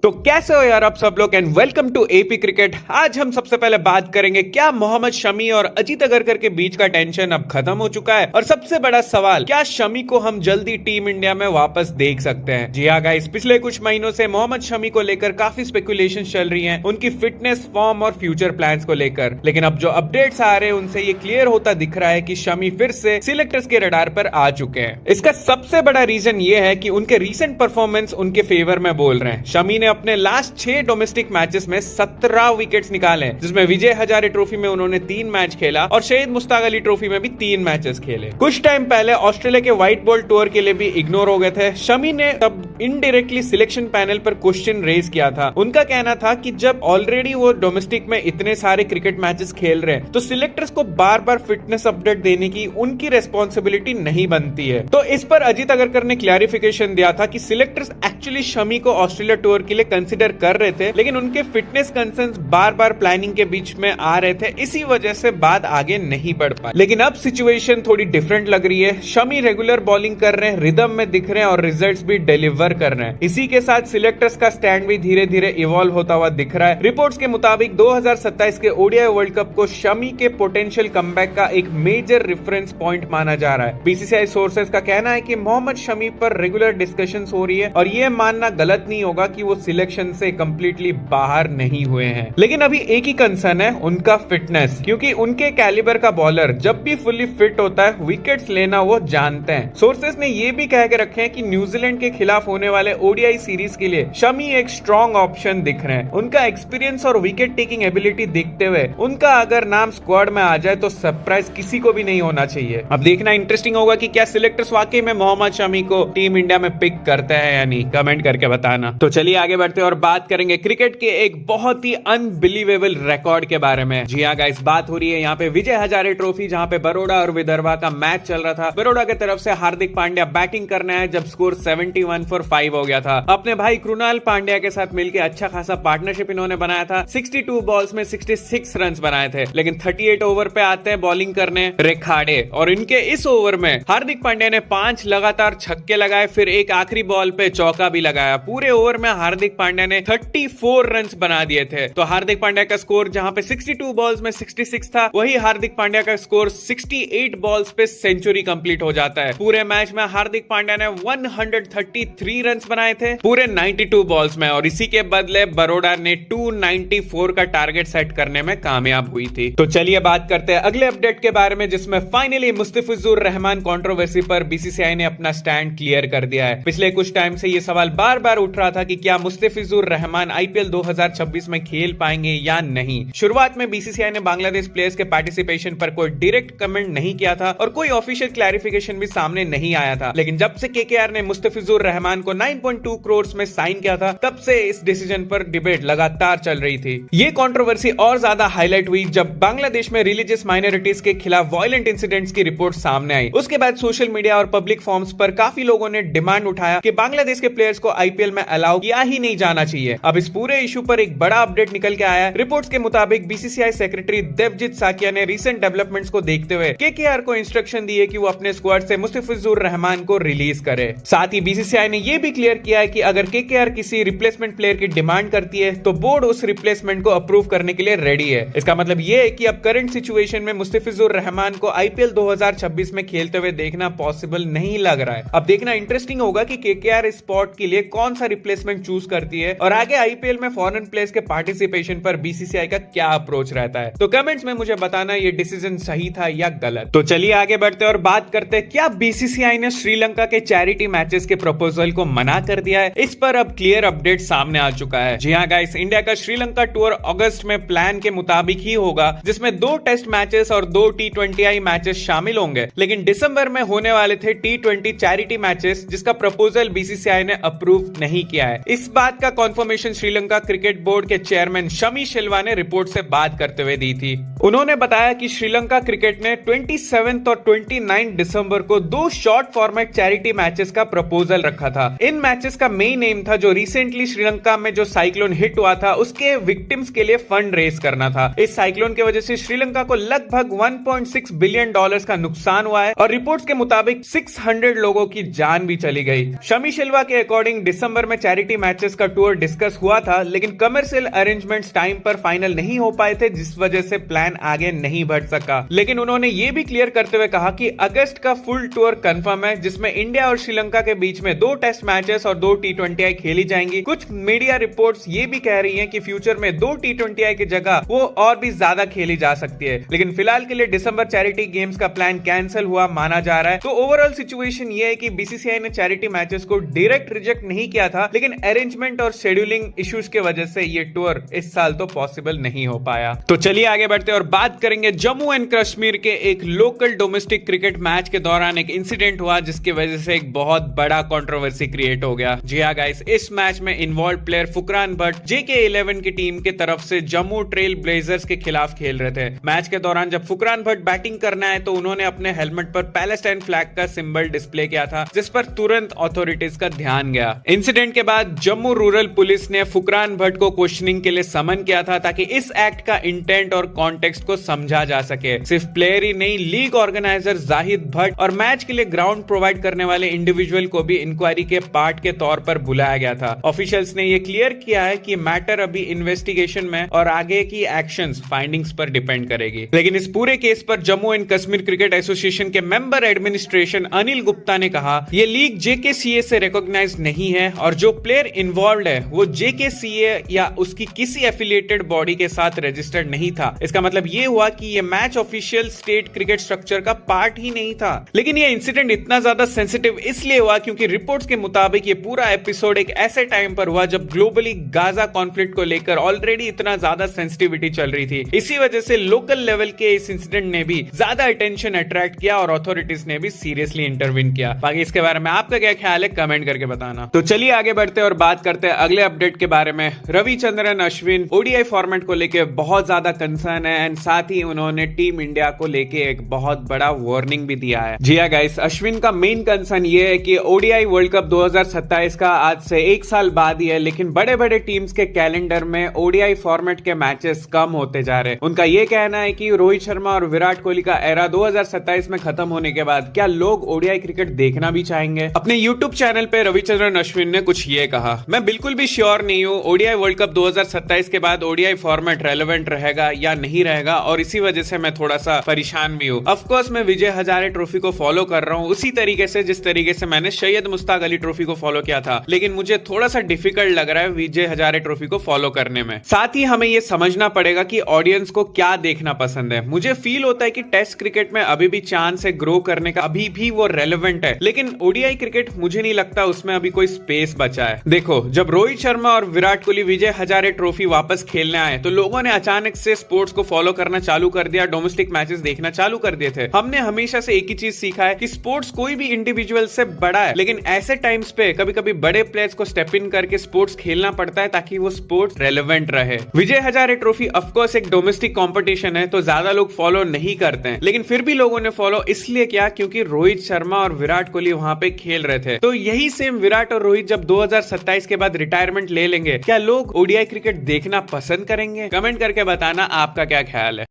तो कैसे हो यार आप सब लोग and welcome to AP cricket. आज हम सबसे पहले बात करेंगे क्या मोहम्मद शमी और अजीत अगरकर के बीच का टेंशन अब खत्म हो चुका है, और सबसे बड़ा सवाल क्या शमी को हम जल्दी टीम इंडिया में वापस देख सकते हैं। जी हाँ गाइस, पिछले कुछ महीनों से मोहम्मद शमी को लेकर काफी स्पेकुलेशन चल रही है, उनकी फिटनेस, फॉर्म और फ्यूचर प्लान्स को लेकर। लेकिन अब जो अपडेट्स आ रहे हैं उनसे ये क्लियर होता दिख रहा है कि शमी फिर से सिलेक्टर्स के रडार पर आ चुके हैं। इसका सबसे बड़ा रीजन ये है कि उनके रीसेंट परफॉर्मेंस उनके फेवर में बोल रहे हैं। शमी ने अपने लास्ट 6 डोमेस्टिक मैचेस में 17 विकेट्स निकाले, जिसमें विजय हजारे ट्रॉफी में उन्होंने 3 मैच खेला और शहीद मुश्ताक अली ट्रॉफी में भी 3 मैचेस खेले। कुछ टाइम पहले ऑस्ट्रेलिया के व्हाइट बॉल टूर के लिए भी इग्नोर हो गए थे। शमी ने तब इनडायरेक्टली सिलेक्शन पैनल पर क्वेश्चन रेज किया था। उनका कहना था कि जब ऑलरेडी वो डोमेस्टिक में इतने सारे क्रिकेट मैचेस खेल रहे हैं तो सिलेक्टर्स को बार बार फिटनेस अपडेट देने की उनकी रेस्पॉन्सिबिलिटी नहीं बनती है। तो इस पर अजीत अगरकर ने क्लैरिफिकेशन दिया था कि सिलेक्टर्स एक्चुअली शमी को ऑस्ट्रेलिया टूर के लिए कंसिडर कर रहे थे, लेकिन उनके फिटनेस कंसर्न्स बार बार प्लानिंग के बीच में आ रहे थे, इसी वजह से बात आगे नहीं बढ़ पाई। लेकिन अब सिचुएशन थोड़ी डिफरेंट लग रही है। शमी रेगुलर बॉलिंग कर रहे हैं, रिदम में दिख रहे हैं और रिजल्ट्स भी डिलीवर कर रहे हैं। इसी के साथ सिलेक्टर्स का स्टैंड भी धीरे धीरे इवॉल्व होता हुआ दिख रहा है। रिपोर्ट्स के मुताबिक 2027 के ओडीआई वर्ल्ड कप को शमी के पोटेंशियल कमबैक का एक मेजर रेफरेंस पॉइंट माना जा रहा है। बीसीसीआई सोर्सेज का कहना है कि मोहम्मद शमी पर रेगुलर डिस्कशंस हो रही है और ये मानना गलत नहीं होगा कि वो सिलेक्शन से कंप्लीटली बाहर नहीं हुए हैं। लेकिन अभी एक ही कंसर्न है, उनका फिटनेस, क्योंकि उनके कैलिबर का बॉलर जब भी फुली फिट होता है विकेट्स लेना वो जानते हैं। सोर्सेज ने ये भी कह के रखे हैं कि न्यूजीलैंड के खिलाफ होने वाले ओडीआई सीरीज के लिए शमी एक स्ट्रॉन्ग ऑप्शन दिख रहे हैं। उनका एक्सपीरियंस और विकेट टेकिंग एबिलिटी देखते हुए उनका अगर नाम स्क्वाड में आ जाए तो सरप्राइज किसी को भी नहीं होना चाहिए। अब देखना इंटरेस्टिंग होगा कि क्या सिलेक्टर्स वाकई में मोहम्मद शमी को टीम इंडिया में पिक करते हैं या नहीं। कमेंट करके बताना। तो चलिए आगे बढ़ते हैं और बात करेंगे क्रिकेट के एक बहुत ही अनबिलीवेबल रिकॉर्ड के बारे में। जी हाँ गाइस, बात हो रही है यहाँ पे विजय हजारे ट्रॉफी, जहाँ पे बड़ौदा और विदर्भा का मैच चल रहा था। बड़ौदा की तरफ से हार्दिक पांड्या बैटिंग करने आए जब स्कोर 71 for 5 हो गया था। अपने भाई कृणाल पांड्या के साथ मिलकर अच्छा खासा पार्टनरशिप इन्होंने बनाया था। 62 बॉल्स में 66 रन बनाए थे, लेकिन 38 ओवर पे आते हैं बॉलिंग करने रेखाड़े, और इनके इस ओवर में हार्दिक पांड्या ने 5 लगातार छक्के लगाए, फिर एक आखिरी बॉल पे चौका भी लगाया। पूरे ओवर में हार्दिक पांड्या ने 34 रन बना दिए थे। तो हार्दिक पांड्या का स्कोर जहां पे 62 बॉल्स में 66 था, वही हार्दिक पांड्या का स्कोर 68 बॉल्स पे सेंचुरी कंप्लीट हो जाता है। पूरे मैच में हार्दिक पांड्या ने 133 रन बनाए थे पूरे 92 बॉल्स में, और इसी के बदले बड़ौदा ने 294 का टारगेट सेट करने में कामयाब हुई थी। तो चलिए बात करते हैं अगले अपडेट के बारे में, जिसमें फाइनली मुस्तफिजुर रहमान कंट्रोवर्सी पर बीसीसीआई ने अपना स्टैंड क्लियर कर दिया है। पिछले कुछ टाइम से ये सवाल बार बार उठ रहा था कि क्या मुस्तफिजुर रहमान आईपीएल 2026 में खेल पाएंगे या नहीं। शुरुआत में बीसीसीआई ने बांग्लादेश प्लेयर्स के पार्टिसिपेशन पर कोई डायरेक्ट कमेंट नहीं किया था और कोई ऑफिशियल क्लैरिफिकेशन भी सामने नहीं आया था। लेकिन जब से केकेआर ने मुस्तफिजुर रहमान को 9.2 करोड़ में साइन किया था, तब से इस डिसीजन पर डिबेट लगातार चल रही थी। ये कंट्रोवर्सी और ज्यादा हाईलाइट हुई जब बांग्लादेश में रिलीजियस माइनॉरिटीज के खिलाफ वायलेंट इंसिडेंट्स की रिपोर्ट सामने आई। उसके बाद सोशल मीडिया और पब्लिक फॉर्म्स पर काफी लोगों ने डिमांड उठाया कि बांग्लादेश के प्लेयर्स को आईपीएल में अलाउ किया ही नहीं जाना चाहिए। अब इस पूरे इशू पर एक बड़ा अपडेट निकल के आया है। रिपोर्ट्स के मुताबिक बीसीसीआई सेक्रेटरी देवजीत साकिया ने रीसेंट डेवलपमेंट्स को देखते हुए केकेआर को इंस्ट्रक्शन दी है कि वो अपने स्क्वाड से मुस्तफिजुर रहमान को रिलीज करे। साथ ही बीसीसीआई ने यह भी क्लियर किया है कि अगर केकेआर किसी रिप्लेसमेंट प्लेयर की डिमांड करती है तो बोर्ड उस रिप्लेसमेंट को अप्रूव करने के लिए रेडी है। इसका मतलब यह है कि अब करंट सिचुएशन में मुस्तफिजुर रहमान को आईपीएल 2026 में खेलते हुए देखना पॉसिबल नहीं लग रहा है। अब देखना इंटरेस्टिंग होगा कि केकेआर इस स्पॉट के लिए कौन सा रिप्लेसमेंट चूज करती है और आगे आईपीएल में फॉरेन प्लेयर्स के पार्टिसिपेशन पर बीसीसीआई का क्या अप्रोच रहता है। तो कमेंट्स में मुझे बताना ये डिसीजन सही था या गलत। तो चलिए आगे बढ़ते हैं और बात करते हैं क्या बीसीसीआई ने श्रीलंका के चैरिटी मैचेस के प्रपोजल को मना कर दिया है। इस पर अब क्लियर अपडेट सामने आ चुका है। जी हाँ गाइस, इंडिया का श्रीलंका टूर अगस्त में प्लान के मुताबिक ही होगा, जिसमें 2 टेस्ट मैचेस और 2 T20I मैचेस शामिल होंगे। लेकिन दिसंबर में होने वाले थे T20 चैरिटी मैचेस, जिसका प्रपोजल बीसीसीआई ने अप्रूव नहीं किया है। इस बात का कंफर्मेशन श्रीलंका क्रिकेट बोर्ड के चेयरमैन शमी शिल्वा ने रिपोर्ट से बात करते हुए दी थी। उन्होंने बताया कि श्रीलंका क्रिकेट ने 27 और 29 दिसंबर को 2 शॉर्ट फॉर्मेट चैरिटी मैचेस का प्रपोजल रखा था। इन मैचेस का मेन एम था जो रिसेंटली श्रीलंका में जो साइक्लोन हिट हुआ था उसके विक्टिम्स के लिए फंड रेज करना था। इस साइक्लोन की वजह से श्रीलंका को लगभग $1.6 बिलियन का नुकसान हुआ है और रिपोर्ट्स के मुताबिक 600 लोगों की जान भी चली गई। शमी शिल्वा के अकॉर्डिंग दिसंबर में चैरिटी मैचेस का टूर डिस्कस हुआ था, लेकिन कमर्शियल अरेंजमेंट्स टाइम पर फाइनल नहीं हो पाए थे, जिस वजह से प्लान आगे नहीं बढ़ सका। लेकिन उन्होंने ये भी क्लियर करते हुए कहा कि अगस्त का फुल टूर कंफर्म है, जिसमें इंडिया और श्रीलंका के बीच में 2 टेस्ट मैचेस और 2 T20I खेली जाएंगी। कुछ मीडिया रिपोर्ट्स ये भी कह रही हैं कि फ्यूचर में 2 T20I की जगह वो और भी ज्यादा खेली जा सकती है, लेकिन फिलहाल के लिए दिसंबर चैरिटी गेम्स का प्लान कैंसिल हुआ माना जा रहा है। तो ओवरऑल सिचुएशन ये है कि बीसीसीआई ने चैरिटी मैचेस को डायरेक्ट रिजेक्ट नहीं किया था, लेकिन अरेंजमेंट और शेड्यूलिंग इश्यूज के वजह से ये टूर इस साल तो पॉसिबल नहीं हो पाया। तो चलिए आगे बढ़ते और बात करेंगे जम्मू एंड कश्मीर के एक लोकल डोमेस्टिक क्रिकेट मैच के दौरान एक इंसिडेंट हुआ, जिसकी वजह से एक बहुत बड़ा कंट्रोवर्सी क्रिएट हो गया। जी हाँ गाइस, इस मैच में इन्वॉल्व प्लेयर फुकरान भट्ट JK11 की टीम की तरफ से जम्मू ट्रेल ब्लेजर्स के खिलाफ खेल रहे थे। मैच के दौरान जब फुकरान भट्ट बैटिंग करना है तो उन्होंने अपने हेलमेट पर पैलेस्टाइन फ्लैग का सिंबल डिस्प्ले किया था, जिस पर तुरंत अथॉरिटीज का ध्यान गया। इंसिडेंट के बाद जम्मू रूरल पुलिस ने फुकरान भट्ट को क्वेश्चनिंग के लिए समन किया था, ताकि इस एक्ट का इंटेंट और कॉन्टेक्स्ट को समझा जा सके। सिर्फ प्लेयर ही नहीं, लीग ऑर्गेनाइजर जाहिद भट्ट और मैच के लिए ग्राउंड प्रोवाइड करने वाले इंडिविजुअल को भी इंक्वायरी के पार्ट के तौर पर बुलाया गया था। ऑफिशियल्स ने यह क्लियर किया है कि मैटर अभी इन्वेस्टिगेशन में और आगे की एक्शंस फाइंडिंग्स पर डिपेंड करेगी। लेकिन इस पूरे केस पर Jammu and Kashmir cricket association के मेंबर एडमिनिस्ट्रेशन अनिल गुप्ता ने कहा, ये लीग JKCA से रिकॉग्नाइज नहीं है और जो प्लेयर इन्वॉल्व है वो JKCA या उसकी किसी एफिलिएटेड बॉडी के साथ रजिस्टर्ड नहीं था। इसका मतलब ये हुआ कि ये match official state cricket structure का पार्ट ही नहीं था। लेकिन ये इंसिडेंट इतना ज्यादा सेंसिटिव इसलिए हुआ क्योंकि रिपोर्ट्स के मुताबिक ये पूरा एपिसोड एक ऐसे टाइम पर हुआ जब ग्लोबली गाजा कॉन्फ्लिक्ट को लेकर ऑलरेडी इतना ज्यादा सेंसिटिविटी चल रही थी। इसी वजह से लोकल लेवल के इस इंसिडेंट ने भी ज्यादा अटेंशन अट्रैक्ट किया और अथॉरिटीज ने भी सीरियसली इंटरवीन किया। बाकी इसके बारे में आपका क्या ख्याल है, कमेंट करके बताना। तो चलिए आगे बढ़ते और बात करते हैं अगले अपडेट के बारे में। रविचंद्रन अश्विन ODI फॉर्मेट को लेके बहुत ज्यादा कंसर्न है एंड साथ ही उन्होंने टीम इंडिया को लेके एक बहुत बड़ा वार्निंग भी दिया है। जी हाँ गाइस, अश्विन का मेन कंसर्न ये है कि ODI वर्ल्ड कप 2027 का आज से 1 साल बाद ही है, लेकिन बड़े बड़े टीम्स के कैलेंडर में ODI फॉर्मेट के मैचेस कम होते जा रहे हैं। उनका ये कहना है कि रोहित शर्मा और विराट कोहली का एरा 2027 में खत्म होने के बाद क्या लोग ODI क्रिकेट देखना भी चाहेंगे। अपने यूट्यूब चैनल पे रविचंद्रन अश्विन ने कुछ ये कहा, मैं बिल्कुल भी श्योर नहीं हूँ ODI वर्ल्ड कप 2027 के बाद ODI फॉर्मेट रेलेवेंट रहेगा या नहीं रहेगा, और इसी वजह से मैं थोड़ा सा परेशान भी हूँ। ऑफकोर्स मैं विजय हजारे ट्रॉफी को फॉलो कर रहा हूँ उसी तरीके से जिस तरीके से मैंने सैयद मुश्ताक अली ट्रॉफी को फॉलो किया था, लेकिन मुझे थोड़ा सा डिफिकल्ट लग रहा है विजय हजारे ट्रॉफी को फॉलो करने में। साथ ही हमें यह समझना पड़ेगा कि ऑडियंस को क्या देखना पसंद है। मुझे फील होता है कि टेस्ट क्रिकेट में अभी भी चांस है ग्रो करने का, अभी भी वो रेलेवेंट है, लेकिन ODI क्रिकेट मुझे नहीं लगता उसमें अभी कोई स्पेस बचा है। देखो, जब रोहित शर्मा और विराट कोहली विजय हजारे ट्रॉफी वापस खेलने आए तो लोगों ने अचानक से स्पोर्ट्स को फॉलो करना चालू कर दिया, डोमेस्टिक मैचेस देखना चालू कर दिए थे। हमने हमेशा से एक ही चीज सीखा है कि स्पोर्ट्स कोई भी इंडिविजुअल से बड़ा है, लेकिन ऐसे टाइम्स पे कभी कभी बड़े प्लेयर्स को स्टेप इन करके स्पोर्ट्स खेलना पड़ता है ताकि वो स्पोर्ट्स रेलेवेंट रहे। विजय हजारे ट्रॉफी ऑफकोर्स एक डोमेस्टिक कंपटीशन है तो ज्यादा लोग फॉलो नहीं करते हैं, लेकिन फिर भी लोगों ने फॉलो इसलिए किया क्योंकि रोहित शर्मा और विराट कोहली वहां पे खेल रहे थे। तो यही सेम विराट और रोहित जब 2027 के बाद रिटायरमेंट ले लेंगे, क्या लोग ODI क्रिकेट देखना पसंद करेंगे? कमेंट करके बताना आपका क्या ख्याल है।